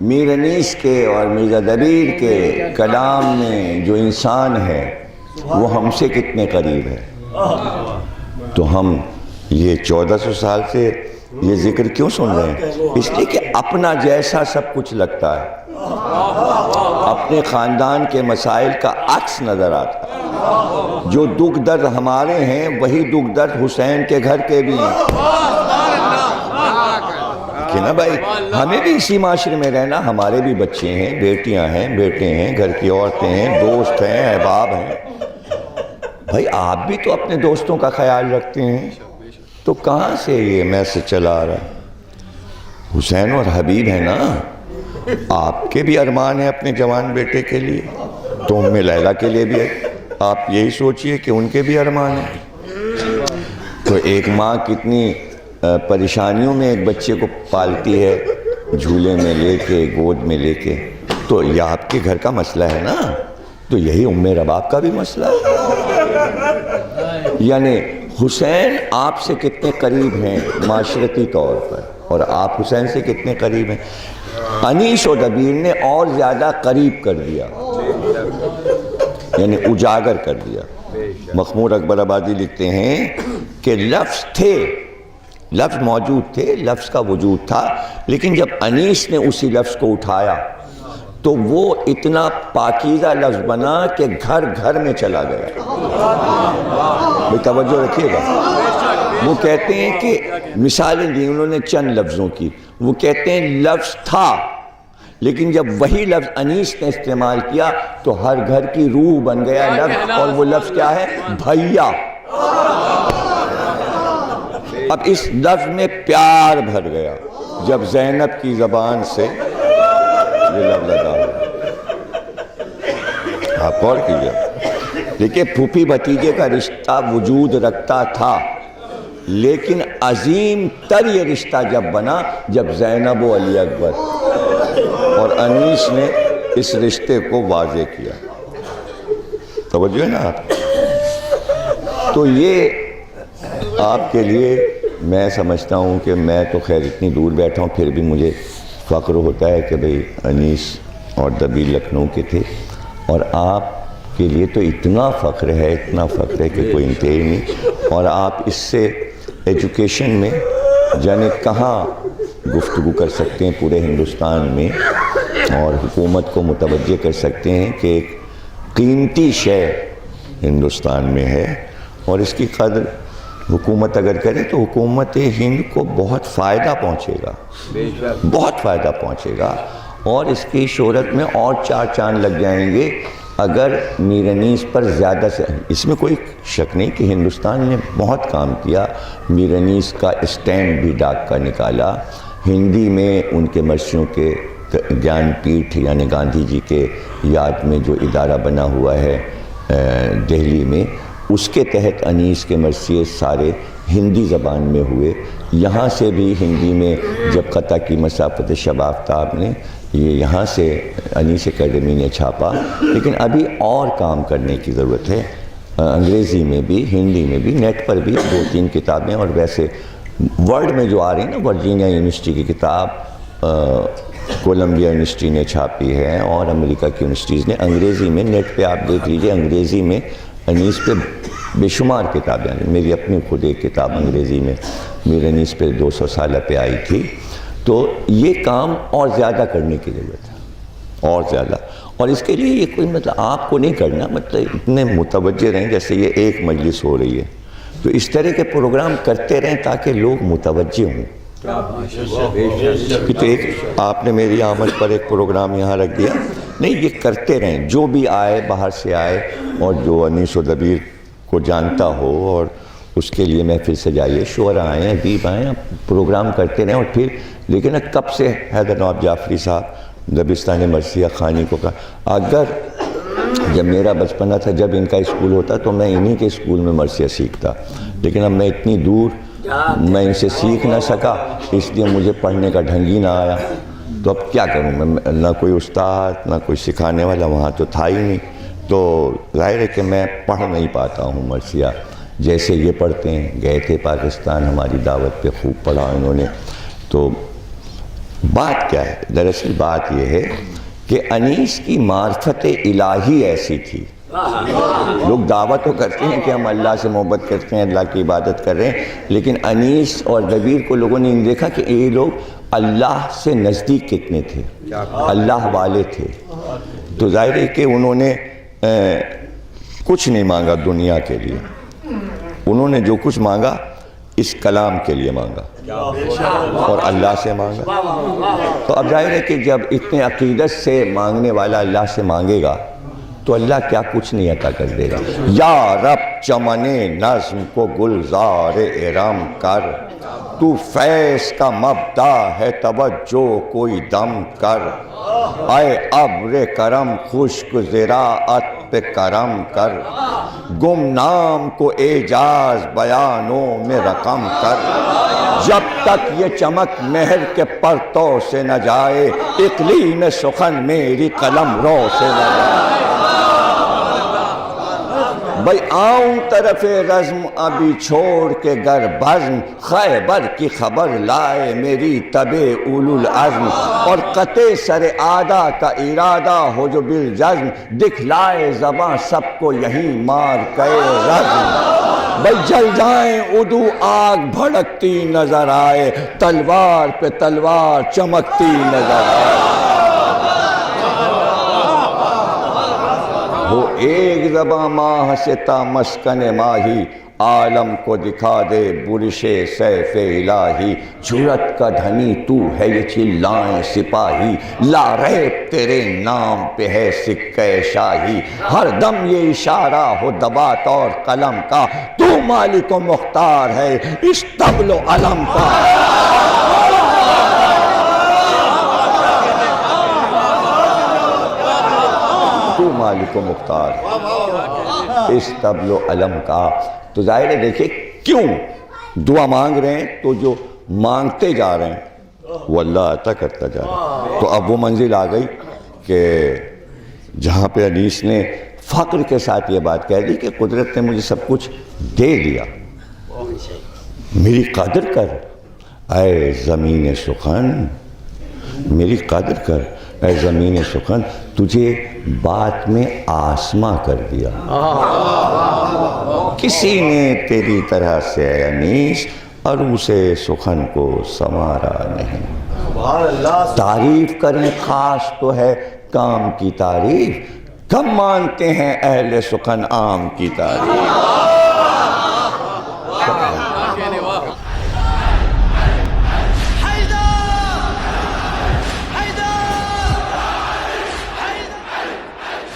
میر انیس کے اور مرزا دبیر کے کلام میں جو انسان ہے وہ ہم سے کتنے قریب ہے. تو ہم یہ 1400 سال سے یہ ذکر کیوں سن رہے ہیں؟ اس لیے کہ اپنا جیسا سب کچھ لگتا ہے، اپنے خاندان کے مسائل کا عکس نظر آتا ہے. جو دکھ درد ہمارے ہیں وہی دکھ درد حسین کے گھر کے بھی ہیں کہ نا بھائی. ہمیں بھی اسی معاشرے میں رہنا، ہمارے بھی بچے ہیں، بیٹیاں ہیں، بیٹے ہیں، گھر کی عورتیں ہیں، دوست ہیں، احباب ہیں. بھائی آپ بھی تو اپنے دوستوں کا خیال رکھتے ہیں. تو کہاں سے یہ میسج چلا آ رہا؟ حسین اور حبیب ہے نا، آپ کے بھی ارمان ہیں اپنے جوان بیٹے کے لیے، تو ام لیلہ کے لیے بھی ہے. آپ یہی سوچئے کہ ان کے بھی ارمان ہیں. تو ایک ماں کتنی پریشانیوں میں ایک بچے کو پالتی ہے، جھولے میں لے کے، گود میں لے کے. تو یہ آپ کے گھر کا مسئلہ ہے نا، تو یہی ام رباب کا بھی مسئلہ ہے. یعنی حسین آپ سے کتنے قریب ہیں معاشرتی طور پر، اور آپ حسین سے کتنے قریب ہیں. انیس و دبیر نے اور زیادہ قریب کر دیا، یعنی اجاگر کر دیا. مخمور اکبر آبادی لکھتے ہیں کہ لفظ تھے، لفظ موجود تھے، لفظ کا وجود تھا، لیکن جب انیس نے اسی لفظ کو اٹھایا تو وہ اتنا پاکیزہ لفظ بنا کہ گھر گھر میں چلا گیا. توجہ رکھیے گا. وہ کہتے ہیں کہ مثالیں دی انہوں نے چند لفظوں کی. وہ کہتے ہیں لفظ تھا، لیکن جب وہی لفظ انیس نے استعمال کیا تو ہر گھر کی روح بن گیا لفظ. اور وہ لفظ کیا ہے؟ بھیا. اب اس لفظ میں پیار بھر گیا جب زینب کی زبان سے یہ لفظ ادا ہو. آپ غور کیجئے. دیکھیں پھوپھی بھتیجے کا رشتہ وجود رکھتا تھا، لیکن عظیم تر یہ رشتہ جب بنا جب زینب و علی اکبر، اور انیس نے اس رشتے کو واضح کیا. توجہ ہے نا آپ. تو یہ آپ کے لیے میں سمجھتا ہوں کہ میں تو خیر اتنی دور بیٹھا ہوں، پھر بھی مجھے فخر ہوتا ہے کہ بھئی انیس اور دبیر لکھنؤ کے تھے، اور آپ کے لیے تو اتنا فخر ہے، اتنا فخر ہے کہ کوئی انتہائی نہیں. اور آپ اس سے ایجوکیشن میں جانے کہاں گفتگو کر سکتے ہیں پورے ہندوستان میں، اور حکومت کو متوجہ کر سکتے ہیں کہ ایک قیمتی شے ہندوستان میں ہے، اور اس کی قدر حکومت اگر کرے تو حکومت ہند کو بہت فائدہ پہنچے گا، بہت فائدہ پہنچے گا. اور اس کی شہرت میں اور 4 چاند لگ جائیں گے اگر میر انیس پر زیادہ سے. اس میں کوئی شک نہیں کہ ہندوستان نے بہت کام کیا. میر انیس کا اسٹیمپ بھی ڈاک کا نکالا، ہندی میں ان کے مرثیوں کے گیان پیٹھ یعنی گاندھی جی کے یاد میں جو ادارہ بنا ہوا ہے دہلی میں، اس کے تحت انیس کے مرثیے سارے ہندی زبان میں ہوئے. یہاں سے بھی ہندی میں جب قطع کی مسافت شب آفتاب نے یہ یہاں سے انیس اکیڈمی نے چھاپا. لیکن ابھی اور کام کرنے کی ضرورت ہے، انگریزی میں بھی، ہندی میں بھی، نیٹ پر بھی 2-3 کتابیں. اور ویسے ورلڈ میں جو آ رہی ہیں نا، ورجینیا یونیورسٹی کی کتاب کولمبیا یونیورسٹی نے چھاپی ہے، اور امریکہ کی یونیورسٹیز نے انگریزی میں. نیٹ پہ آپ دیکھ لیجئے، انگریزی میں انیس پہ بے شمار کتابیں ہیں. میری اپنی خود ایک کتاب انگریزی میں میر انیس پہ 200 سالہ پہ آئی تھی. تو یہ کام اور زیادہ کرنے کی ضرورت ہے، اور زیادہ. اور اس کے لیے یہ کوئی مطلب آپ کو نہیں کرنا، مطلب اتنے متوجہ رہیں جیسے یہ ایک مجلس ہو رہی ہے، تو اس طرح کے پروگرام کرتے رہیں تاکہ لوگ متوجہ ہوں. تو ایک آپ نے میری آمد پر ایک پروگرام یہاں رکھ دیا. نہیں، یہ کرتے رہیں. جو بھی آئے باہر سے آئے، اور جو انیس و دبیر کو جانتا ہو اور اس کے لیے محفل سجائیے، شعراء آئیں، ادیب آئیں، پروگرام کرتے رہیں. اور پھر لیکن کب سے حیدر نواب جعفری صاحب دبستان مرثیہ خوانی کو کہا، اگر جب میرا بچپنا تھا، جب ان کا اسکول ہوتا تو میں انہی کے اسکول میں مرثیہ سیکھتا، لیکن اب میں اتنی دور میں ان سے سیکھ نہ سکا، اس لیے مجھے پڑھنے کا ڈھنگ ہی نہ آیا. تو اب کیا کروں میں؟ نہ کوئی استاد، نہ کوئی سکھانے والا وہاں تو تھا ہی نہیں. تو ظاہر ہے کہ میں پڑھ نہیں پاتا ہوں مرثیہ جیسے یہ پڑھتے ہیں. گئے تھے پاکستان، ہماری دعوت پہ خوب پڑھا انہوں نے. تو بات کیا ہے؟ دراصل بات یہ ہے کہ انیس کی معرفت الہی ایسی تھی. لوگ دعویٰ تو کرتے ہیں کہ ہم اللہ سے محبت کرتے ہیں، اللہ کی عبادت کر رہے ہیں، لیکن انیس اور دبیر کو لوگوں نے دیکھا کہ یہ لوگ اللہ سے نزدیک کتنے تھے، اللہ والے تھے. تو ظاہر ہے کہ انہوں نے کچھ نہیں مانگا دنیا کے لیے، انہوں نے جو کچھ مانگا اس کلام کے لیے مانگا اور اللہ سے مانگا. تو اب ظاہر ہے کہ جب اتنے عقیدت سے مانگنے والا اللہ سے مانگے گا تو اللہ کیا کچھ نہیں عطا کر دے گا. یا رب چمن نظم کو گلزار ارم کر، تو فیض کا مبدا ہے توجہ کوئی دم کر. اے ابر کرم خشک زراعت پہ کرم کر، گمنام کو اعجاز بیانوں میں رقم کر. جب تک یہ چمک مہر کے پرتو سے نہ جائے، اقلیم سخن میری قلم رو سے نہ جائے. بھئی آؤں طرف رزم ابھی چھوڑ کے گر بزم، خیبر کی خبر لائے میری طب اولو العزم. اور قطع سر آدھا کا ارادہ ہو جو بالجزم، دکھلائے زباں سب کو یہی مار کے رزم. بھئی جل جائیں عدو آگ بھڑکتی نظر آئے، تلوار پہ تلوار چمکتی نظر آئے. وہ ایک زباں ماہ سے تا مسکن ماہی، عالم کو دکھا دے برش سیف الہی. جرت کا دھنی تو ہے یہ چلائیں سپاہی، لا ریب تیرے نام پہ ہے سکہ شاہی. ہر دم یہ اشارہ ہو دبات اور قلم کا، تو مالک و مختار ہے اس طبل و علم کا. تو مالک و مختار اس طبل و علم کا. تو ظاہر ہے دیکھیں کیوں دعا مانگ رہے ہیں، تو جو مانگتے جا رہے ہیں وہ اللہ عطا کرتا جا رہا ہے. تو اب وہ منزل آ گئی کہ جہاں پہ انیس نے فخر کے ساتھ یہ بات کہہ دی کہ قدرت نے مجھے سب کچھ دے دیا، میری قدر کر اے زمین سخن، میری قدر کر اے زمین سخن. تجھے بات میں آسماں کر دیا، کسی نے تیری طرح سے اے انیس عروس سخن کو سنوارا نہیں. تعریف کریں خاص تو ہے کام کی تعریف، کم مانتے ہیں اہل سخن عام کی تعریف.